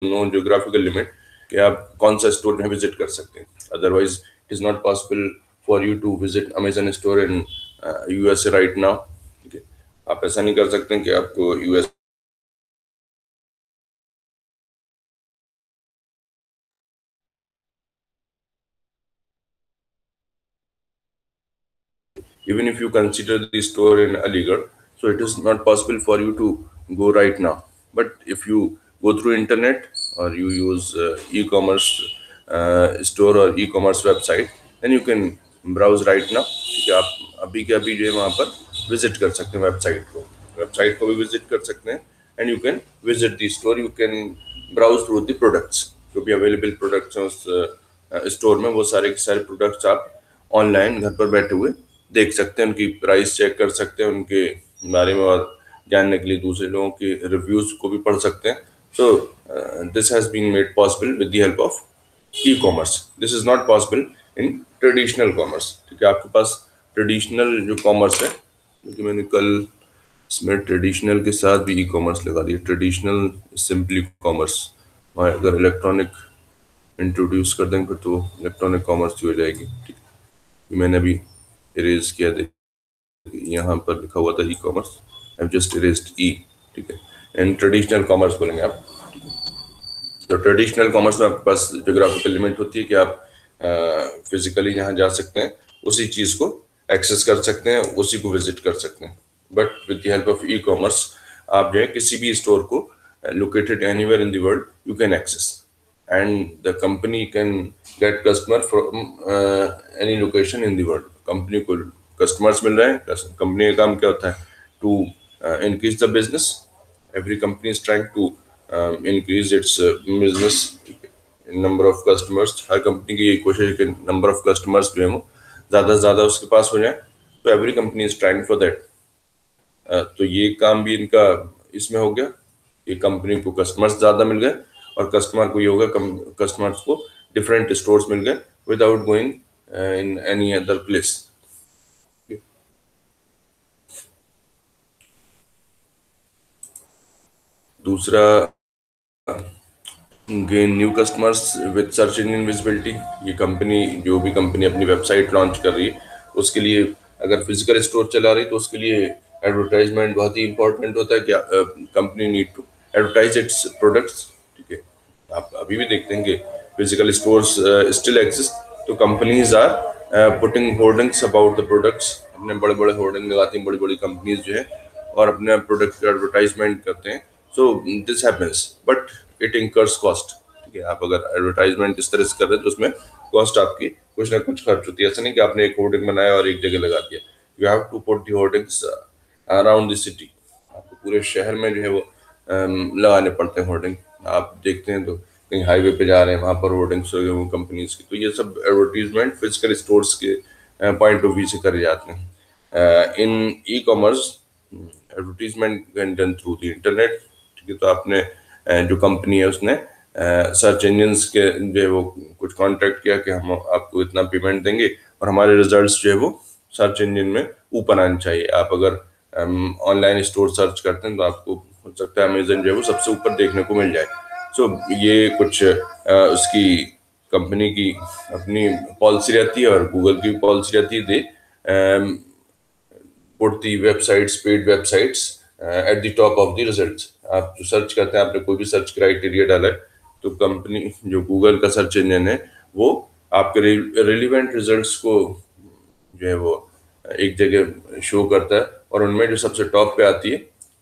No geographical limit कि आप कौन सा स्टोर में विजिट कर सकते हैं। Otherwise it is not possible for you to visit Amazon store in USA right now. ठीक है, आप ऐसा नहीं कर सकते कि आपको US even if you consider the store in Aligarh, so it is not possible for you to go right now. But if you go through internet or you use e-commerce store or e-commerce website, then you can browse right now। ठीक है, आप अभी के अभी जो है वहाँ पर विजिट कर सकते हैं वेबसाइट को भी विजिट कर सकते हैं and you can visit the store, you can browse through the products जो भी अवेलेबल प्रोडक्ट्स हैं उस स्टोर में। वो सारे के सारे प्रोडक्ट्स आप ऑनलाइन घर पर बैठे हुए देख सकते हैं, उनकी प्राइस चेक कर सकते हैं, उनके बारे में और जानने के लिए दूसरे लोगों के रिव्यूज को भी पढ़ सकते हैं। So this has been made possible with the help of e commerce. This is not possible in traditional commerce. ठीक है, आपके पास ट्रेडिशनल जो कॉमर्स है, क्योंकि मैंने कल इसमें ट्रेडिशनल के साथ भी ई कॉमर्स लगा दिया, ट्रेडिशनल सिंपली कॉमर्स। और अगर इलेक्ट्रॉनिक इंट्रोड्यूस कर देंगे तो इलेक्ट्रॉनिक कॉमर्स हो जाएगी। ठीक है, मैंने अभी इरेज किया, यहाँ पर लिखा हुआ था e commerce, I just erased e. ठीक है, एंड ट्रेडिशनल कॉमर्स बोलेंगे आप। तो ट्रेडिशनल कॉमर्स में आपके पास ज्योग्राफिकल लिमिट होती है कि आप फिजिकली जहाँ जा सकते हैं उसी चीज़ को एक्सेस कर सकते हैं, उसी को विजिट कर सकते हैं। But with the help of e commerce आप जो है किसी भी स्टोर को located anywhere in the world you can access and the company can get customer from any location in the world. Company को कस्टमर्स मिल रहे हैं। कंपनी का काम क्या होता है? To increase the business. Every company is trying to increase its business number of customers. हर कंपनी की यही कोशिश है कि नंबर ऑफ कस्टमर्स जो है वो ज़्यादा से ज़्यादा उसके पास हो जाए। तो every company is trying for that. तो ये काम भी इनका इसमें हो गया। ये कंपनी को कस्टमर्स ज़्यादा मिल गए और कस्टमर को ये होगा कस्टमर्स को डिफरेंट स्टोर्स मिल गए without going in any other place. दूसरा, gain new customers with search engine visibility. ये कंपनी जो भी कंपनी अपनी वेबसाइट लॉन्च कर रही है उसके लिए अगर फिजिकल स्टोर चला रही है तो उसके लिए एडवर्टाइजमेंट बहुत ही इंपॉर्टेंट होता है कि company need to advertise its products. ठीक है, आप अभी भी देखते हैं कि फिजिकल स्टोर्स स्टिल एग्जिस्ट, तो companies are putting hoardings about the products. अपने बड़े बड़े होर्डिंग लगाती हैं बड़ी बड़ी कंपनीज जो है और अपने प्रोडक्ट का एडवर्टाइजमेंट करते हैं। So this happens but it incurs cost. ठीक है, आप अगर एडवर्टाइजमेंट इस तरह से कर रहे हैं तो उसमें कॉस्ट आपकी कुछ ना कुछ खर्च होती है। ऐसा नहीं कि आपने एक होर्डिंग बनाया और एक जगह लगा दिया। You have to put the hoardings around the city. आपको पूरे शहर में जो है वो लगाने पड़ते हैं होर्डिंग। आप देखते हैं तो कहीं हाईवे पे जा रहे हैं वहाँ पर होर्डिंग्स हो गए वो कंपनीज की। तो ये सब एडवर्टीजमेंट फिजिकल स्टोर्स के पॉइंट ऑफ व्यू से करे जाते हैं। In e commerce advertisement can done through the internet. ठीक है, तो आपने जो कंपनी है उसने सर्च इंजन्स के जो है वो कुछ कॉन्ट्रैक्ट किया कि हम आपको इतना पेमेंट देंगे और हमारे रिजल्ट्स जो है वो सर्च इंजन में ऊपर आने चाहिए। आप अगर ऑनलाइन स्टोर सर्च करते हैं तो आपको हो सकता है अमेजन जो है वो सबसे ऊपर देखने को मिल जाए। सो ये कुछ उसकी कंपनी की अपनी पॉलिसी रहती है और गूगल की पॉलिसी रहती है। They put the websites, paid websites at the top of the results. आप जो सर्च करते हैं, आपने कोई भी सर्च क्राइटेरिया डाला है तो कंपनी जो गूगल का सर्च इंजन है वो आपके रिलेवेंट रिजल्ट्स को जो है वो एक जगह शो करता है और उनमें जो सबसे टॉप पे आती है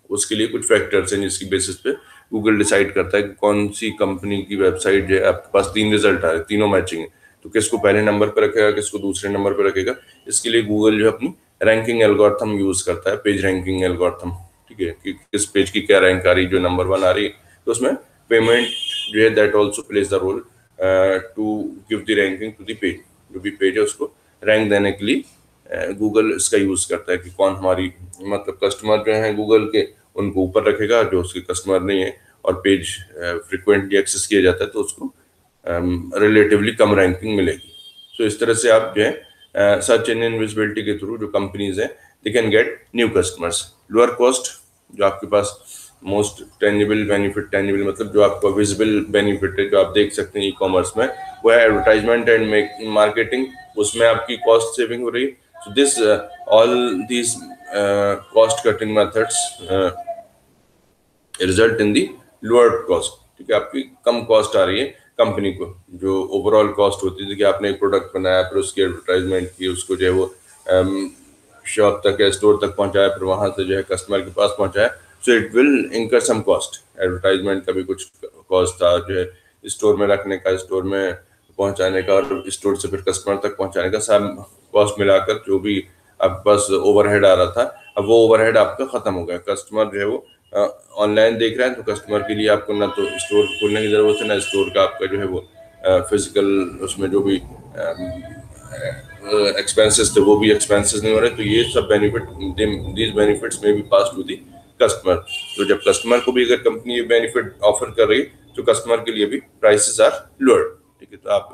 उसके लिए कुछ फैक्टर्स हैं जिसकी बेसिस पे गूगल डिसाइड करता है कि कौन सी कंपनी की वेबसाइट जो है आपके पास 3 रिजल्ट आ रहे हैं, तीनों मैचिंग है, तो किसको पहले नंबर पर रखेगा, किसको दूसरे नंबर पर रखेगा। इसके लिए गूगल जो है अपनी रैंकिंग एल्गोरिथम यूज करता है, पेज रैंकिंग एल्गोरिथम। ठीक है, कि किस पेज की क्या रैंक आ रही है, जो नंबर 1 आ रही है तो उसमें पेमेंट जो है that also plays the role to give the ranking to the page. जो भी पेज है उसको रैंक देने के लिए गूगल इसका यूज करता है कि कौन हमारी मतलब कस्टमर जो है गूगल के उनको ऊपर रखेगा, जो उसके कस्टमर नहीं है और पेज फ्रिक्वेंटली एक्सेस किया जाता है तो उसको रिलेटिवली कम रैंकिंग मिलेगी। सो इस तरह से आप जो है सर्च इंजन विजिबिलिटी के थ्रू जो कंपनीज हैं they can get new customers. Lower cost, जो आपके पास मोस्ट टेंजिबल बेनिफिट, टेंजिबल मतलब जो आपका विजिबल बेनिफिट है जो आप देख सकते हैं ई कॉमर्स में, वो है एडवर्टाइजमेंट एंड मार्केटिंग। उसमें आपकी कॉस्ट सेविंग हो रही है। So this all these cost cutting methods result in the lower cost. ठीक है, आपकी कम कॉस्ट आ रही है कंपनी को। जो ओवरऑल कॉस्ट होती है कि आपने एक प्रोडक्ट बनाया, फिर उसकी एडवर्टाइजमेंट की, उसको जो है वो शॉप तक या स्टोर तक पहुंचाया, फिर वहां से जो है कस्टमर के पास पहुंचाया। सो इट विल इंकर सम कॉस्ट। एडवर्टाइजमेंट का भी कुछ कॉस्ट था, जो है स्टोर में रखने का, स्टोर में पहुंचाने का, और स्टोर से फिर कस्टमर तक पहुंचाने का, सब कॉस्ट मिलाकर जो भी आपके पास ओवरहेड आ रहा था, अब वो ओवरहेड आपका खत्म हो गया। कस्टमर जो है वो ऑनलाइन देख रहे हैं, तो कस्टमर के लिए आपको ना तो स्टोर खोलने की जरूरत है, ना स्टोर का आपका जो है वो फिजिकल उसमें जो भी एक्सपेंसेस थे वो भी एक्सपेंसेस नहीं हो रहे। तो ये सब benefit, these benefits may be pass to the customer. तो जब कस्टमर को भी अगर कंपनी ये बेनिफिट ऑफर कर रही है, तो कस्टमर के लिए भी प्राइसेस आर लोअर। ठीक है, तो आप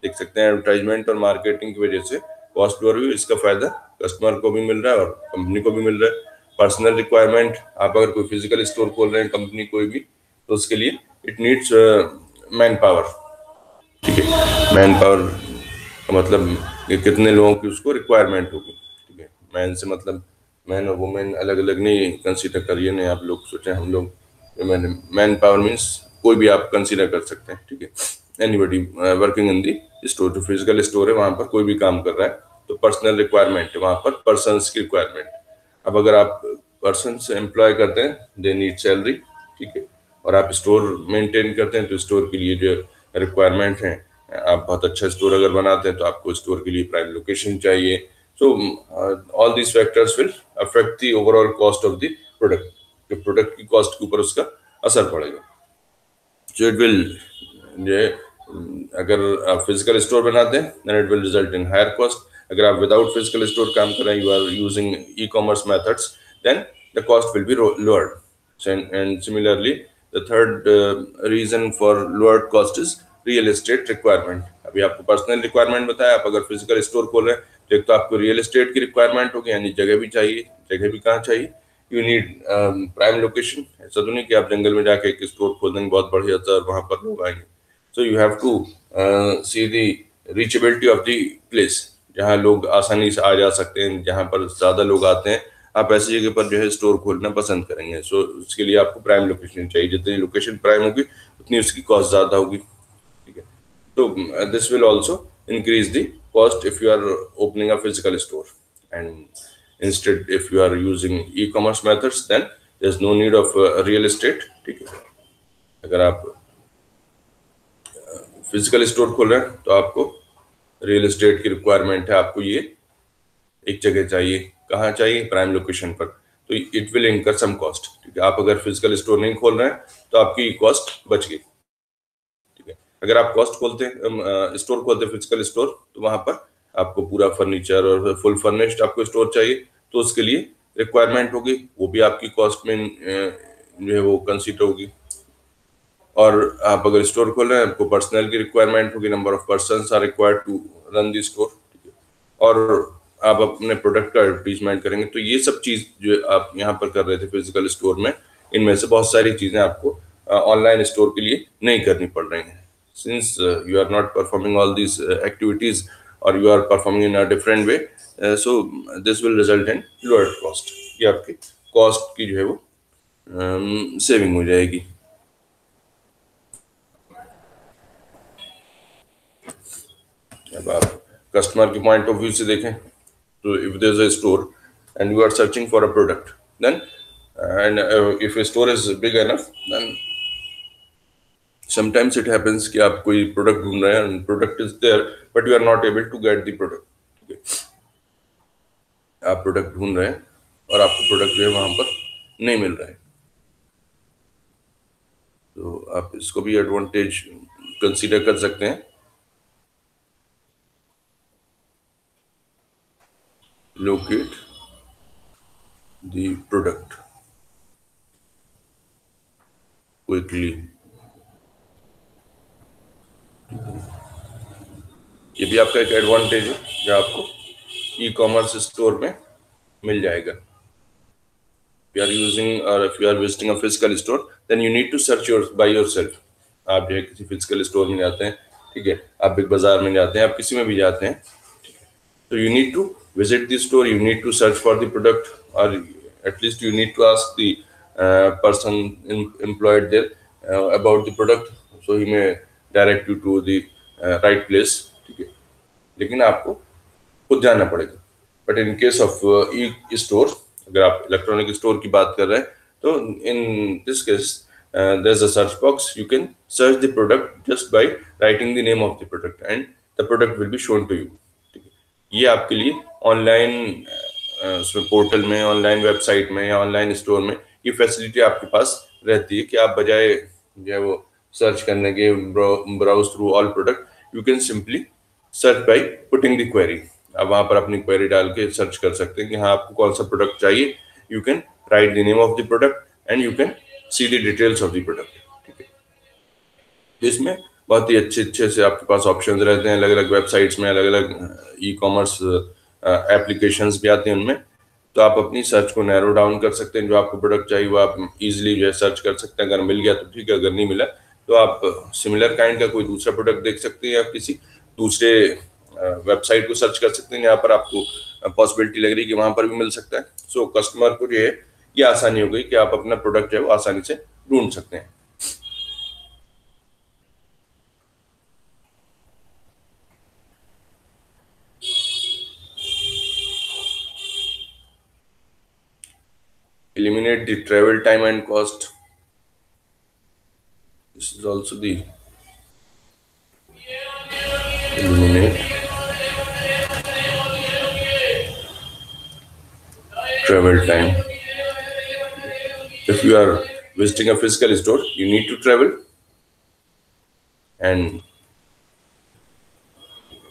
देख सकते हैं एडवर्टाइजमेंट और मार्केटिंग की वजह से कॉस्ट लोअर हुई। इसका फायदा कस्टमर को भी मिल रहा है और कंपनी को भी मिल रहा है। पर्सनल रिक्वायरमेंट, आप अगर कोई फिजिकल स्टोर खोल रहे हैं कंपनी कोई भी, तो उसके लिए इट नीड्स मैन पावर। ठीक है, मैन पावर का मतलब ये कितने लोगों की उसको रिक्वायरमेंट होगी। ठीक है, मैन से मतलब मैन और वुमेन अलग अलग नहीं कंसीडर करिए, नहीं आप लोग सोचें हम लोग। मैन मैन पावर मीन्स कोई भी आप कंसीडर कर सकते हैं। ठीक है, anybody working in the store. जो फिजिकल स्टोर है वहां पर कोई भी काम कर रहा है, तो पर्सनल रिक्वायरमेंट है वहां पर, पर्सनस की रिक्वायरमेंट। अब अगर आप पर्सन एम्प्लॉय करते हैं, दे नीड सैलरी। ठीक है, और आप स्टोर मेंटेन करते हैं, तो स्टोर के लिए जो रिक्वायरमेंट है, आप बहुत अच्छा स्टोर अगर बनाते हैं तो आपको स्टोर के लिए प्राइम लोकेशन चाहिए। So all these factors will affect the overall cost of the product. जो प्रोडक्ट की कॉस्ट के ऊपर उसका असर पड़ेगा। सो इट विल, जो है, अगर आप फिजिकल स्टोर बनाते हैं then it will result in higher cost. अगर आप विदाउट फिजिकल स्टोर काम कर रहे हैं, you are using e commerce methods, then the cost will be lowered. And similarly, the third reason for lowered cost is real estate requirement. अभी आपको personal requirement बताया, आप अगर फिजिकल स्टोर खोल रहे हैं तो एक तो आपको रियल एस्टेट की रिक्वायरमेंट होगी, यानी जगह भी चाहिए। जगह भी कहाँ चाहिए? You need prime location. ऐसा तो नहीं कि आप जंगल में जाके एक स्टोर खोल देंगे बहुत बढ़िया सा और वहां पर लोग आएंगे। So you have to see the reachability of the place, जहाँ लोग आसानी से आ जा सकते हैं, जहाँ पर ज्यादा लोग आते हैं, आप ऐसी जगह पर जो है स्टोर खोलना पसंद करेंगे। सो उसके लिए आपको प्राइम लोकेशन चाहिए। जितनी लोकेशन प्राइम होगी उतनी उसकी कॉस्ट ज्यादा होगी। ठीक है, तो this will also increase the cost if you are opening a physical store. And instead, if you are using e-commerce methods, then there's no need of real estate. ठीक है, अगर आप फिजिकल स्टोर खोल रहे हैं तो आपको रियल एस्टेट की रिक्वायरमेंट है। आपको ये एक जगह चाहिए, कहाँ चाहिए? प्राइम लोकेशन पर। तो it will incur some cost. ठीक है, आप अगर फिजिकल स्टोर नहीं खोल रहे हैं तो आपकी कॉस्ट बच गई। ठीक है, अगर आप कॉस्ट खोलते हैं, स्टोर खोलते हैं फिजिकल स्टोर, तो वहां पर आपको पूरा फर्नीचर और फुल फर्निश्ड आपको स्टोर चाहिए, तो उसके लिए रिक्वायरमेंट होगी, वो भी आपकी कॉस्ट में जो है वो कंसीडर होगी। और आप अगर स्टोर खोल रहे हैं, आपको पर्सनल की रिक्वायरमेंट होगी, number of person are required to run the store. और आप अपने प्रोडक्ट का एडवर्टीजमेंट करेंगे। तो ये सब चीज जो आप यहाँ पर कर रहे थे फिजिकल स्टोर में, इनमें से बहुत सारी चीजें आपको ऑनलाइन स्टोर के लिए नहीं करनी पड़ रही हैं। Since you are not performing all these activities, और you are performing in a different way, so this will result in lower cost. ये आपकी कॉस्ट की जो है वो सेविंग हो जाएगी। अब आप कस्टमर के पॉइंट ऑफ व्यू से देखें, तो if there's a store and you are searching for a product, then and if a store is big enough, then sometimes it happens कि आप कोई प्रोडक्ट ढूंढ रहे हैं and product is there but you are not able to get the product. ठीक है, आप product ढूंढ रहे हैं और आपको प्रोडक्ट जो है वहां पर नहीं मिल रहा है, तो आप इसको भी एडवांटेज कंसीडर कर सकते हैं। Locate the product quickly. ये भी आपका एक एडवांटेज है जो आपको ई कॉमर्स स्टोर में मिल जाएगा। you are using or if you are visiting a physical store, then you need to search by yourself. आप जो है किसी फिजिकल स्टोर में जाते हैं, ठीक है, आप बिग बाजार में जाते हैं, आप किसी में भी जाते हैं, so you need to visit the store, you need to search for the product, or at least you need to ask the person employed there about the product, so he may direct you to the right place, ठीक है, लेकिन आपको खुद जाना पड़ेगा. But in case of e store, अगर आप electronic store की बात कर रहे हैं, तो in this case there is a search box, you can search the product just by writing the name of the product and the product will be shown to you. ठीक है, ये आपके लिए ऑनलाइन उसमें पोर्टल में, online website में या online store में ये फैसिलिटी आपके पास रहती है कि आप बजाय जो है वो सर्च करने के, browse through all product, you can simply search by putting the query. आप वहां पर अपनी क्वेरी डाल के सर्च कर सकते हैं कि हाँ आपको कौन सा प्रोडक्ट चाहिए. You can write the name of the product and you can see the details of the product. ठीक है, इसमें बहुत ही अच्छे अच्छे से आपके पास ऑप्शंस रहते हैं. अलग अलग वेबसाइट्स में अलग अलग ई कॉमर्स एप्लीकेशंस भी आते हैं उनमें, तो आप अपनी सर्च को नैरो डाउन कर सकते हैं. जो आपको प्रोडक्ट चाहिए वो आप इजीली जो है सर्च कर सकते हैं. अगर मिल गया तो ठीक है, अगर नहीं मिला तो आप सिमिलर काइंड का कोई दूसरा प्रोडक्ट देख सकते हैं या किसी दूसरे वेबसाइट को सर्च कर सकते हैं जहाँ पर आपको पॉसिबिलिटी लग रही है कि वहां पर भी मिल सकता है. सो कस्टमर को जो है ये आसानी हो गई कि आप अपना प्रोडक्ट जो है वो आसानी से ढूंढ सकते हैं. Eliminate the travel time and cost. This is also the eliminate travel time. If you are visiting a physical store, you need to travel and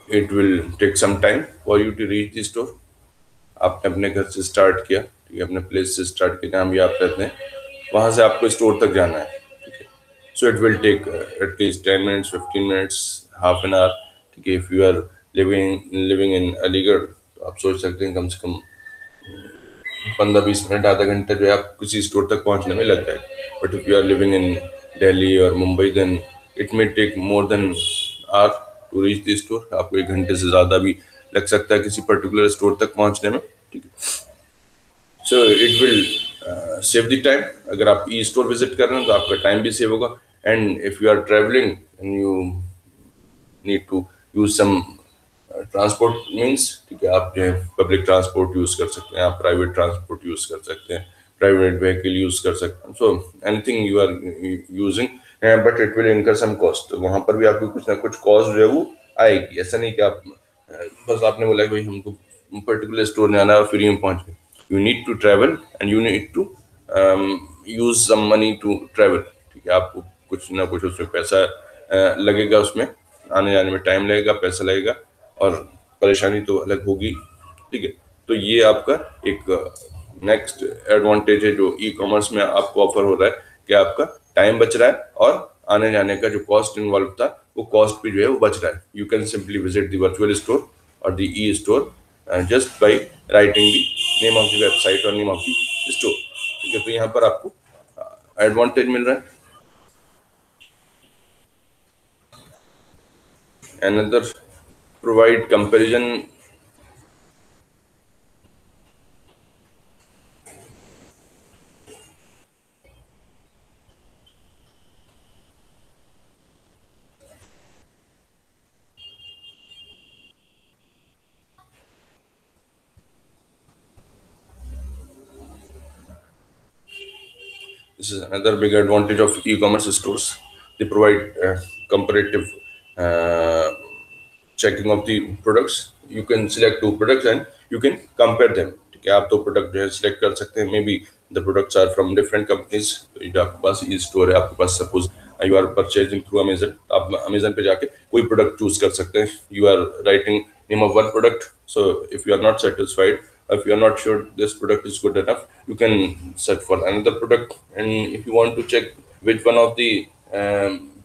it will take some time for you to reach the store. आपने अपने घर से start किया, ठीक है, अपने place से start किया जहाँ भी आप रहते हैं, वहां से आपको स्टोर तक जाना है. ठीक है, so it will take at least 10 minutes, 15 minutes, half an hour. ठीक है, if you are living in Aligarh तो आप सोच सकते हैं कम से कम 15-20 मिनट, आधा घंटा जो है आप किसी स्टोर तक पहुंचने में लग जाए. But if you are living in Delhi और Mumbai, then it may take more than hour to reach the store. आपको 1 घंटे से ज़्यादा भी लग सकता है किसी पर्टिकुलर स्टोर तक पहुंचने में. ठीक है, so it will save the time. अगर आप ई स्टोर विजिट कर रहे हैं तो आपका टाइम भी सेव होगा. And if you are travelling and you need to use some transport means, ठीक है, आप जो है पब्लिक ट्रांसपोर्ट यूज कर सकते हैं, आप प्राइवेट ट्रांसपोर्ट यूज कर सकते हैं, प्राइवेट व्हीकल यूज कर सकते हैं. So anything you are using, but it will incur some cost. वहां पर भी आपको कुछ ना कुछ कॉस्ट जो है वो आएगी. ऐसा नहीं कि आप बस आपने बोला कि भाई हमको पर्टिकुलर स्टोर जाना है और फ्री में पहुंच गए. You need to travel and you need to use some money to travel. ठीक है, आपको कुछ ना कुछ उसमें पैसा लगेगा, उसमें आने जाने में टाइम लगेगा, पैसा लगेगा और परेशानी तो अलग होगी. ठीक है, तो ये आपका एक नेक्स्ट एडवांटेज है जो ई कॉमर्स में आपको ऑफर हो रहा है कि आपका टाइम बच रहा है और आने जाने का जो कॉस्ट इन्वॉल्व था वो कॉस्ट भी जो है वो बच रहा है. You can simply visit the virtual store और the e store just by writing the name of the website और नेम ऑफ द स्टोर. ठीक है, तो यहाँ पर आपको एडवांटेज मिल रहा है. Another, provide comparison. This is another big advantage of e-commerce stores. They provide comparative uh, checking of the products. You can select two products and you can compare them. ठीक है, आप दो प्रोडक्ट जो है select कर सकते हैं. May be the products are from different companies. जो आपके पास ई स्टोर है, आपके पास suppose you are purchasing through Amazon, आप अमेजन पे जाके कोई प्रोडक्ट चूज कर सकते हैं. You are writing name of one product. So if you are not satisfied, if you are not sure this product is good enough, you can search for another product. And if you want to check which one of the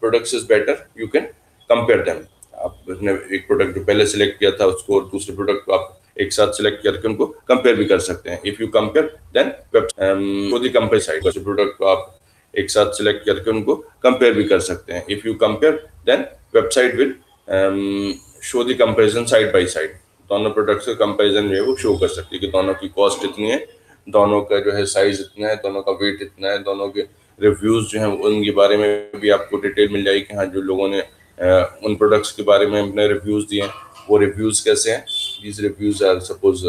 products is better, you can compare them. आपने एक product जो पहले select किया था उसको और दूसरे product को आप एक साथ सिलेक्ट करके उनको कंपेयर भी कर सकते हैं। If you compare then show the compare side, product को आप एक साथ सिलेक्ट करके उनको कंपेयर भी कर सकते हैं। If you compare then website will show the comparison side by side, दोनों प्रोडक्ट्स का कंपेरिजन जो है वो शो कर सकती है कि दोनों की कॉस्ट इतनी है, दोनों का जो है साइज इतना है, दोनों का वेट इतना है, दोनों के रिव्यूज जो हैं उनके बारे में भी आपको डिटेल मिल जाएगी कि हाँ जो लोगों ने उन प्रोडक्ट्स के बारे में अपने रिव्यूज दिए हैं वो रिव्यूज कैसे हैं। These reviews are suppose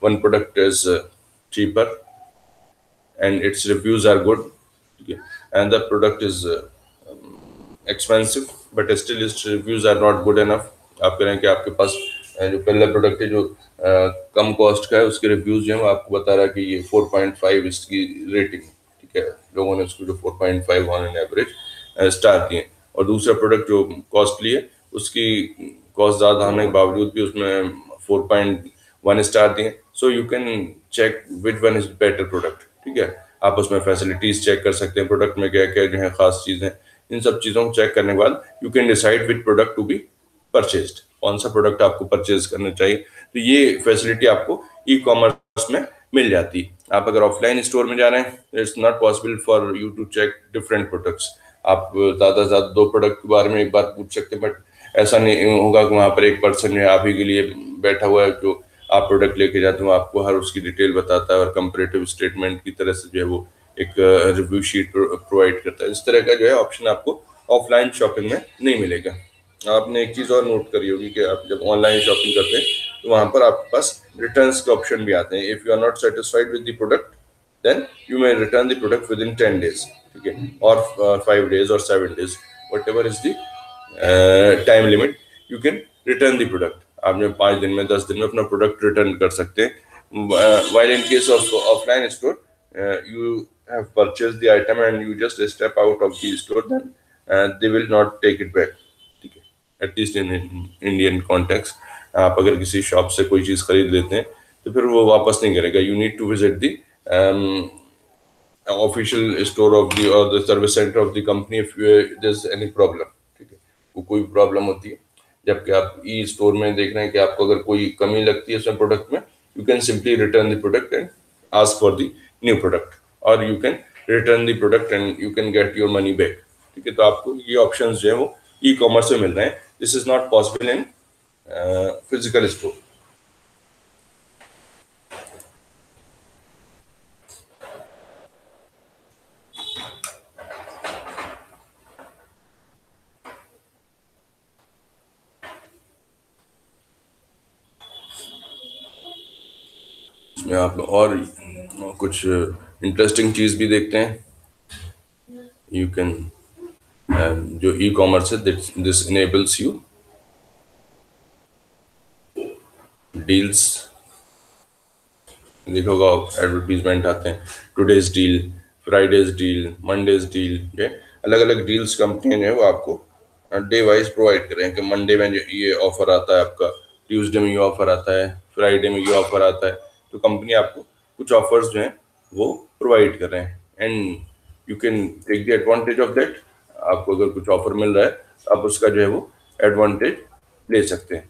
one product is cheaper and its reviews are good, okay, and the product is expensive but still its reviews are not good enough। आप कह रहे हैं कि आपके पास जो पहला प्रोडक्ट है जो कम कॉस्ट का है उसके रिव्यूज जो है वो आपको बता रहा है कि ये 4.5 इसकी रेटिंग, ठीक है, लोगों ने उसको जो 4.5 ऑन एन एवरेज स्टार दिए, और दूसरा प्रोडक्ट जो कॉस्टली है उसकी कॉस्ट ज़्यादा होने के बावजूद भी उसमें 4.1 स्टार दिए। So you can check which one is better product, ठीक है। आप उसमें फैसिलिटीज चेक कर सकते हैं, प्रोडक्ट में क्या क्या जो है खास चीज़ें, इन सब चीज़ों को चेक करने के बाद you can decide which product to be purchased, कौन सा प्रोडक्ट आपको परचेज करना चाहिए। तो ये फैसिलिटी आपको ई कॉमर्स में मिल जाती है। आप अगर ऑफलाइन स्टोर में जा रहे हैं it's not possible for you to check different products. आप ज़्यादा से ज़्यादा 2 प्रोडक्ट के बारे में एक बार पूछ सकते हैं, बट ऐसा नहीं होगा कि वहाँ पर एक पर्सन जो है आप ही के लिए बैठा हुआ है जो आप प्रोडक्ट लेके जाते हो आपको हर उसकी डिटेल बताता है और कंपैरेटिव स्टेटमेंट की तरह से जो है वो एक रिव्यू शीट प्रोवाइड करता है। इस तरह का जो है ऑप्शन आपको ऑफलाइन शॉपिंग में नहीं मिलेगा। आपने एक चीज़ और नोट करी होगी कि आप जब ऑनलाइन शॉपिंग करते हैं तो वहाँ पर आपके पास रिटर्न्स के ऑप्शन भी आते हैं। If you are not satisfied with the product then you may return the product within 10 days, ठीक है, और 5 days और 7 days, what ever is the time limit, you can return the product. आप जो 5 दिन में 10 दिन में अपना प्रोडक्ट रिटर्न कर सकते हैं। While in case of offline store you have purchased the item and you just step out of the store, then they will not take it back, ठीक है, at least in Indian context। आप अगर किसी shop से कोई चीज़ खरीद लेते हैं तो फिर वो वापस नहीं करेगा। You need to visit the official store of the और the service centre of the company if there is any problem, ठीक है, वो कोई प्रॉब्लम होती है। जबकि आप ई स्टोर में देख रहे हैं कि आपको अगर कोई कमी लगती है उसमें प्रोडक्ट में, you can simply return the product and ask for the new product, और you can return the product and you can get your money back, ठीक है। तो आपको ये ऑप्शंस जो है वो ई कॉमर्स में मिल रहे हैं। This is not possible in physical store. इसमें आप और कुछ इंटरेस्टिंग चीज़ भी देखते हैं। यू कैन जो ई कॉमर्स है दिस इनेबल्स यू डील्स, देखा होगा एडवर्टीजमेंट आते हैं, today's deal, Fridays deal, Mondays deal, ये अलग अलग डील्स कंपनी ने वो आपको डे वाइज प्रोवाइड कर रहे हैं कि मंडे में ये ऑफर आता है आपका, ट्यूसडे में ये ऑफर आता है, फ्राइडे में ये ऑफर आता है। तो कंपनी आपको कुछ ऑफर्स जो हैं वो प्रोवाइड कर रहे हैं and you can take the advantage of that. आपको अगर कुछ ऑफर मिल रहा है आप उसका जो है वो एडवांटेज ले सकते हैं।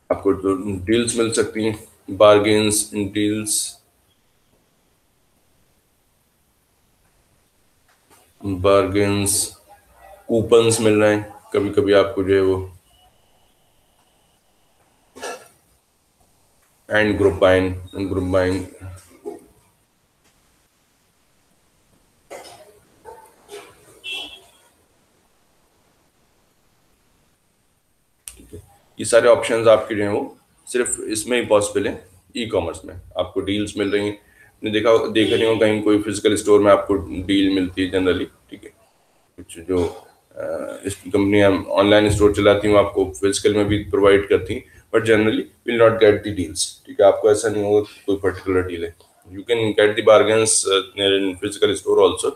आपको डील्स मिल सकती हैं, बार्गेन्स इन डील्स, बार्गेन्स, कूपन्स मिल रहे हैं कभी कभी आपको जो है वो, and group buying, group buying, ये सारे ऑप्शंस आपके जो हैं वो सिर्फ इसमें ही पॉसिबल है। ई कॉमर्स में आपको डील्स मिल रही हैं। आपने देखा नहीं हो कहीं कोई फिजिकल स्टोर में आपको डील मिलती है जनरली, ठीक है। कुछ जो इस कंपनियां ऑनलाइन स्टोर चलाती हैं वो आपको फिजिकल में भी प्रोवाइड करती हैं, but generally will not get the deals, ठीक है। आपको ऐसा नहीं होगा कोई पर्टिकुलर डील है। You can get the bargains in physical store also,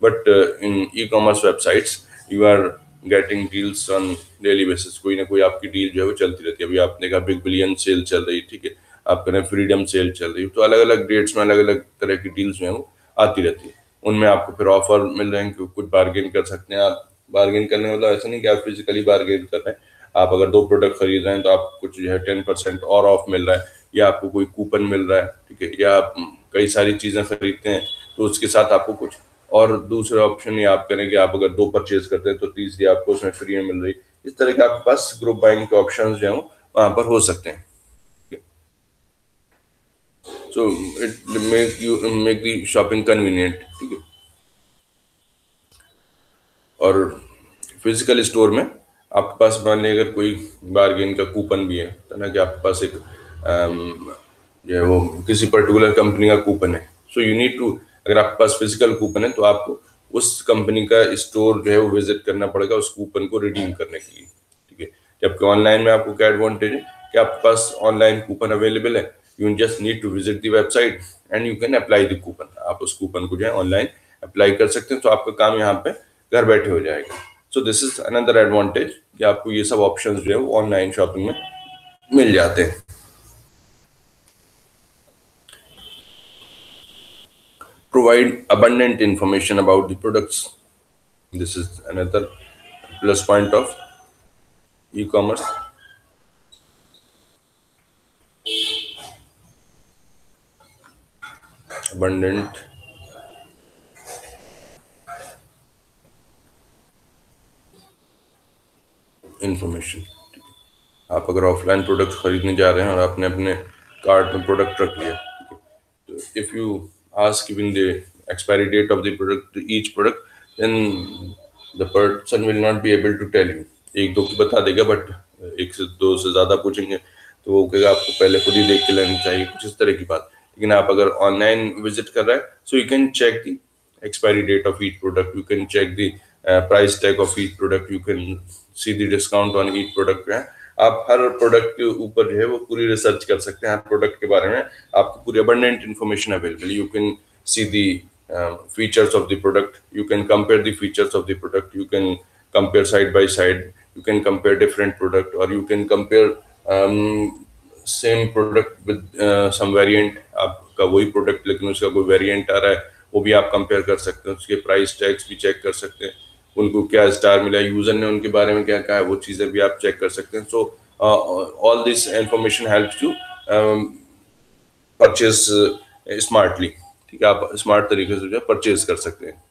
but in e commerce websites you are getting deals on daily basis. कोई ना कोई आपकी डील जो है वो चलती रहती है। अभी आपने कहा बिग बिलियन सेल चल रही है, ठीक है, आप कह रहे हैं फ्रीडम सेल चल रही है, तो अलग अलग डेट्स में अलग अलग तरह की डील्स जो है वो आती रहती है। उनमें आपको फिर ऑफर मिल रहे हैं कि कुछ बार्गेन कर सकते हैं आप। बार्गेन करने मतलब ऐसा नहीं कि आप फिजिकली बार्गेन कर रहे हैं, आप अगर 2 प्रोडक्ट खरीद रहे हैं तो आप कुछ जो है 10% और ऑफ मिल रहा है, या आपको कोई कूपन मिल रहा है, ठीक है, या आप कई सारी चीज़ें खरीदते हैं तो उसके साथ आपको कुछ और दूसरा ऑप्शन ये आप करें कि आप अगर 2 परचेज करते हैं तो तीसरी आपको उसमें फ्री में मिल रही। इस तरह के आपके पास ग्रुप बाइंग के ऑप्शन जो हैं वहाँ पर हो सकते हैं। So it make the shopping convenient, ठीक है। और फिजिकल स्टोर में आपके पास मान लीजिए अगर कोई बारगेन का कूपन भी है, तो ना कि आपके पास एक जो है वो किसी पर्टिकुलर कंपनी का कूपन है, सो यू नीड टू, अगर आपके पास फिजिकल कूपन है तो आपको उस कंपनी का स्टोर जो है वो विजिट करना पड़ेगा उस कूपन को रिडीम करने के लिए, ठीक है। जबकि ऑनलाइन में आपको क्या एडवांटेज है कि आपके पास ऑनलाइन कूपन अवेलेबल है, you just need to visit the website and you can apply the coupon. आप उस कूपन को जो है ऑनलाइन अप्लाई कर सकते हैं, तो आपका काम यहाँ पे घर बैठे हो जाएगा। So this is another advantage कि आपको ये सब ऑप्शंस जो है वो ऑनलाइन शॉपिंग में मिल जाते हैं। Provide abundant information about the products. This is another plus point of e-commerce. Abundant information. आप अगर ऑफलाइन प्रोडक्ट खरीदने जा रहे हैं और आपने अपने कार्ट में प्रोडक्ट रख लिया, तो if you ask giving the expiry date of the product each product, then the person will not be able to tell you. एक दो की बता देगा, बट एक से दो से ज्यादा पूछेंगे तो वो कहेगा आपको पहले खुद ही देख के लेनी चाहिए, कुछ इस तरह की बात। लेकिन आप अगर ऑनलाइन विजिट कर रहे हैं, so you can check the expiry date of each product, you can check the price tag of each product, you can see the discount on each product है। आप हर प्रोडक्ट के ऊपर जो है वो पूरी रिसर्च कर सकते हैं, हर प्रोडक्ट के बारे में आपको पूरी abundant information available. You can see the features of the product, you can compare the features of the product, you can compare side by side, you can compare different product, और you can compare same product with some variant. आपका वही product लेकिन उसका कोई variant आ रहा है, वो भी आप कंपेयर कर सकते हैं, उसके प्राइस टैग्स भी चेक कर सकते हैं, उनको क्या स्टार मिला, यूजर ने उनके बारे में क्या कहा है, वो चीज़ें भी आप चेक कर सकते हैं। So all this information helps you purchase smartly, ठीक है। आप स्मार्ट तरीके से जो है परचेज कर सकते हैं।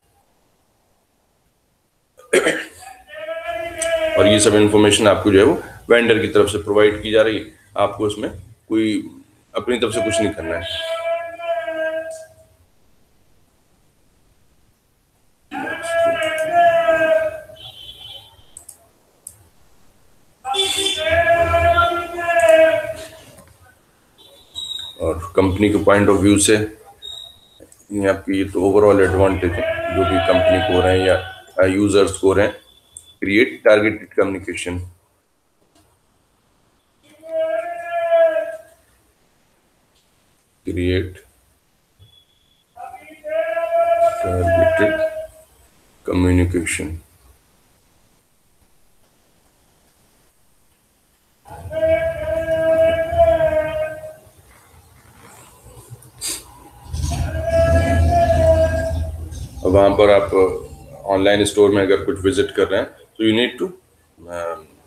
और ये सब इंफॉर्मेशन आपको जो है वो वेंडर की तरफ से प्रोवाइड की जा रही है, आपको उसमें कोई अपनी तरफ से कुछ नहीं करना है। और कंपनी के पॉइंट ऑफ व्यू से ये आपकी ये तो ओवरऑल एडवांटेज है जो भी कंपनी को हो रहे हैं या यूजर्स को हो रहे हैं। Create targeted communication, create targeted communication. वहाँ पर आप ऑनलाइन स्टोर में अगर कुछ विजिट कर रहे हैं तो यू नीड टू,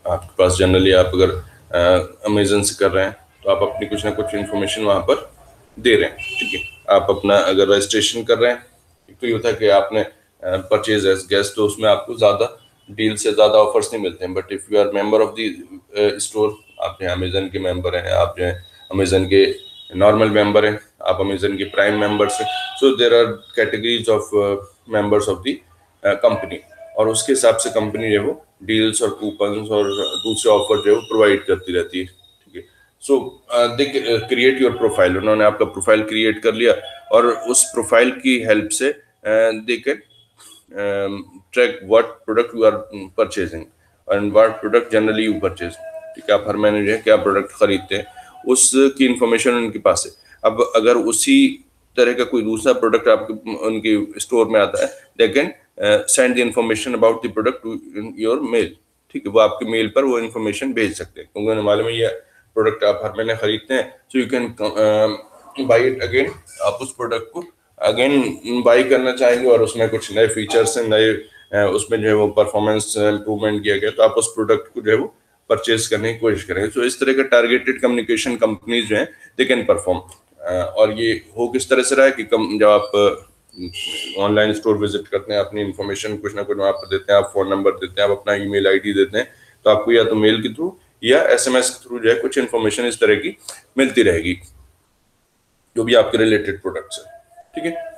आपके पास जनरली आप अगर अमेजन से कर रहे हैं तो आप अपनी कुछ ना कुछ इन्फॉर्मेशन वहाँ पर दे रहे हैं, ठीक है। आप अपना अगर रजिस्ट्रेशन कर रहे हैं, एक तो ये होता है कि आपने परचेज एज गेस्ट, तो उसमें आपको ज़्यादा डील से ज़्यादा ऑफर्स नहीं मिलते हैं। But if you are member of the store, आप जो अमेजन के मेंबर हैं, आप जो है अमेजन के नॉर्मल मेंबर हैं, आप अमेजन के प्राइम मेंबर्स हैं, so there are categories of members of the company, और उसके हिसाब से कंपनी जो है वो डील्स और कूपन्स और दूसरे ऑफर जो है वो प्रोवाइड करती रहती है, ठीक है। सो दे क्रिएट योर प्रोफाइल, उन्होंने आपका प्रोफाइल क्रिएट कर लिया और उस प्रोफाइल की हेल्प से they can track what product you are purchasing and what product generally you purchase, ठीक है। आप हर महीने जो है क्या प्रोडक्ट खरीदते हैं उसकी इंफॉर्मेशन उनके पास है। अब अगर उसी तरह का कोई दूसरा प्रोडक्ट आपके उनके स्टोर में आता है, they can send the information about the product to your mail, ठीक है। वो आपके मेल पर वो इंफॉर्मेशन भेज सकते हैं, क्योंकि उन्हें मालूम है ये प्रोडक्ट आप हर महीने खरीदते हैं, so you can buy it again. आप उस प्रोडक्ट को अगेन बाई करना चाहेंगे और उसमें कुछ नए फीचर्स हैं, नए उसमें जो है वो परफॉर्मेंस इंप्रूवमेंट किया गया, तो आप उस प्रोडक्ट को जो है वो परचेज करने की कोशिश करेंगे। सो इस तरह का टारगेटेड कम्युनिकेशन कंपनीज जो हैं दे कैन परफॉर्म। और ये हो किस तरह से रहा है कि जब आप ऑनलाइन स्टोर विजिट करते हैं, अपनी इंफॉर्मेशन कुछ ना कुछ वहां पर देते हैं, आप फोन नंबर देते हैं, आप अपना ईमेल आईडी देते हैं, तो आपको या तो मेल के थ्रू या एसएमएस के थ्रू जो है कुछ इन्फॉर्मेशन इस तरह की मिलती रहेगी, जो भी आपके रिलेटेड प्रोडक्ट्स है। ठीक है।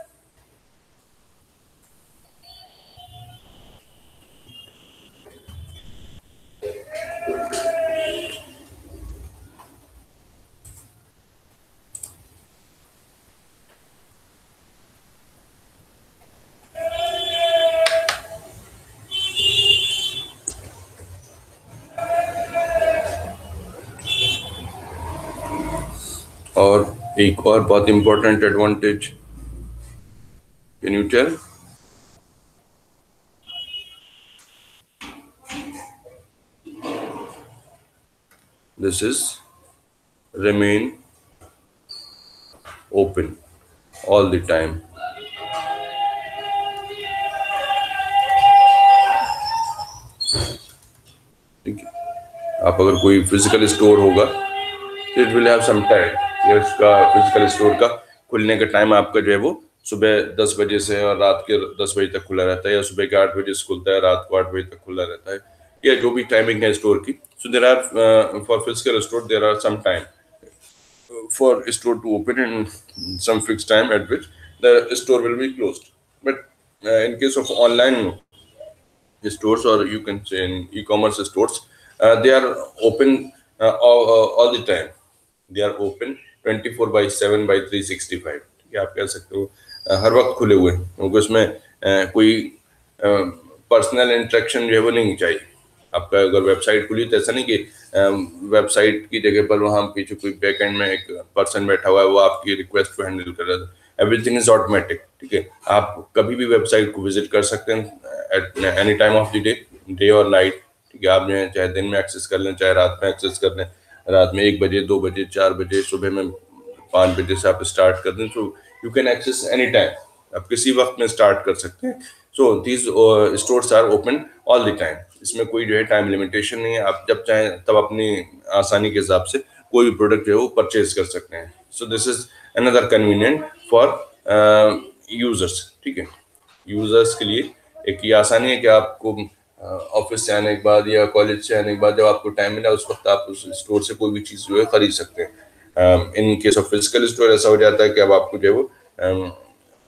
और एक और बहुत important advantage, can you tell? This is remain open all the time। ठीक है। आप अगर कोई फिजिकल स्टोर होगा तो it will have some time, ये उसका फिजिकल स्टोर का खुलने का टाइम आपका जो है वो सुबह 10 बजे से और रात के 10 बजे तक खुला रहता है, या सुबह के 8 बजे से खुलता है, रात को 8 बजे तक खुला रहता है, या जो भी टाइमिंग है स्टोर की। So there are for physical store there are some time for store to open in some fixed time at which the store will be closed. But in case of online stores, or you can say in e-commerce stores, they are open all the time। they are open 24/7 by 365। ठीक है, आप कह सकते हो हर वक्त खुले हुए हैं, क्योंकि उसमें कोई पर्सनल इंटरेक्शन जो है वो नहीं चाहिए। आपका अगर वेबसाइट खुली तो ऐसा नहीं कि वेबसाइट की जगह पर वहाँ पीछे कोई बैकएंड में एक पर्सन बैठा हुआ है, वो आपकी रिक्वेस्ट को हैंडल कर रहा है। Everything is automatic. ठीक है, आप कभी भी वेबसाइट को विजिट कर सकते हैं at any time of the day, day और नाइट। ठीक है, आप जो है चाहे दिन में एक्सेस कर लें, चाहे रात में एक्सेस कर लें, रात में 1 बजे, 2 बजे, 4 बजे, सुबह में 5 बजे से आप स्टार्ट कर दें, तो you can access any time. आप किसी वक्त में स्टार्ट कर सकते हैं। So these stores are open all the time. इसमें कोई जो है टाइम लिमिटेशन नहीं है, आप जब चाहें तब अपनी आसानी के हिसाब से कोई भी प्रोडक्ट जो है वो परचेज कर सकते हैं। So this is another convenient for users. ठीक है, यूजर्स के लिए एक ये आसानी है कि आपको ऑफिस से आने के बाद या कॉलेज से आने के बाद जब आपको टाइम मिला उस वक्त आप उस स्टोर से कोई भी चीज़ जो है खरीद सकते हैं। In case of physical store ऐसा हो जाता है कि अब आपको जो है वो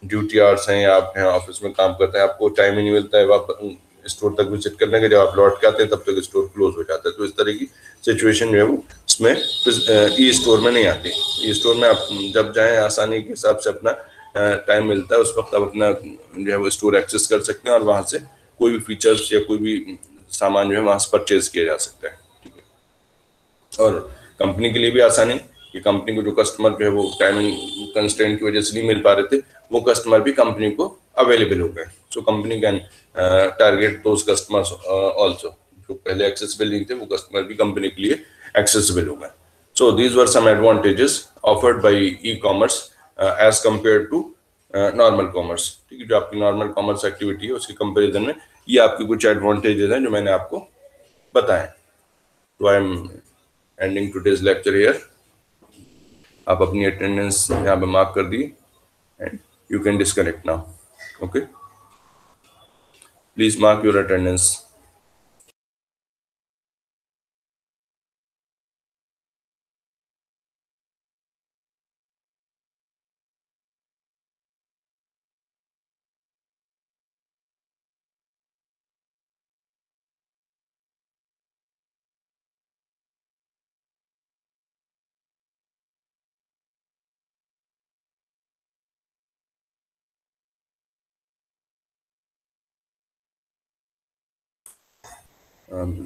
ड्यूटी आवर्स हैं, या आप ऑफिस में काम करते हैं, आपको टाइम ही नहीं मिलता है आप स्टोर तक विजिट करने के। जब आप लौट के आते हैं तब तक स्टोर क्लोज हो जाता है। तो इस तरह की सिचुएशन जो है वो इसमें ई स्टोर में नहीं आती। ई स्टोर में आप जब जाएं आसानी के हिसाब से अपना टाइम मिलता है उस वक्त आप अपना जो है वो स्टोर एक्सेस कर सकते हैं, और वहां से कोई भी फीचर्स या कोई भी सामान जो है वहां से परचेज किया जा सकता है। ठीक है, और कंपनी के लिए भी आसानी कि कंपनी को जो कस्टमर जो है वो टाइमिंग कंस्ट्रेंट की वजह से नहीं मिल पा रहे थे, वो कस्टमर भी कंपनी को अवेलेबल हो गए। So company can target those customers also, जो पहले एक्सेसिबल नहीं थे वो कस्टमर भी कंपनी के लिए एक्सेसिबल हो गए। So these were some advantages offered by e commerce as compared to normal commerce. ठीक है, जो आपकी नॉर्मल कॉमर्स एक्टिविटी है उसके कंपेरिजन में ये आपके कुछ एडवांटेजेस हैं जो मैंने आपको बताए। तो I am ending today's lecture here. आप अपनी अटेंडेंस यहाँ पे मार्क कर दी and you can disconnect now. Okay, please mark your attendance.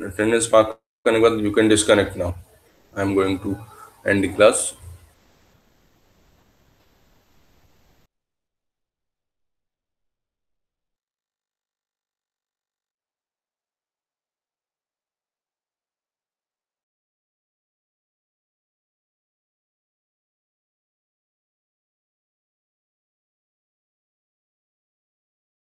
Attendance mark करने के बाद you can disconnect now। I am going to end the class।